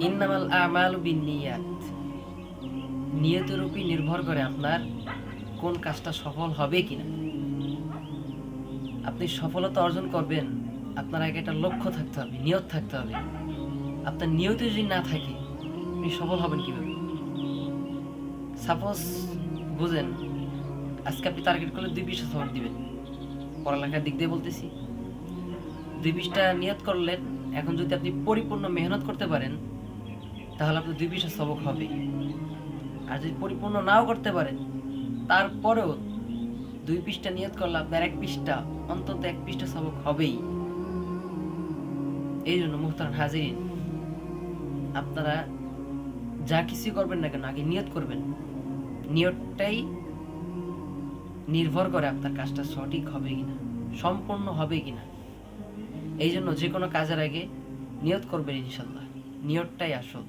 ইন্নামাল আমালু বিন্নিয়াত, নিয়তের উপর নির্ভর করে আপনার কোন কাজটা সফল হবে কিনা। আপনি সফলতা অর্জন করবেন, আপনার আগে একটা লক্ষ্য থাকতে হবে, নিয়ত থাকতে হবে। আপনার নিয়ত যদি না থাকে, আপনি সফল হবেন কিভাবে? সাপোজ বুঝেন, আজকে আপনি টার্গেট করলে 2 পৃষ্ঠা সবক দিবেন, পড়ালেখার দিক দিয়ে বলতেছি। 2 পৃষ্ঠা নিয়ত করলেন, এখন যদি আপনি পরিপূর্ণ মেহনত করতে পারেন তাহলে আপনার 2 পৃষ্ঠা সবক হবে। আর যদি পরিপূর্ণ নাও করতে পারেন, তারপরেও 2 পৃষ্ঠা নিয়ত করলে আপনার 1 পৃষ্ঠা, অন্তত 1 পৃষ্ঠা সবক হবেই। এই জন্য মুহতারাম হাজিরিন, আপনারা যা কিছু করবেন না কেন আগে নিয়ত করবেন। নিয়তটাই নির্ভর করে আপনার কাজটা সঠিক হবে কিনা, সম্পূর্ণ হবে কিনা। এই জন্য যে কোনো কাজের আগে নিয়ত করবেন, ইনশাল্লাহ নিয়তটাই আসল।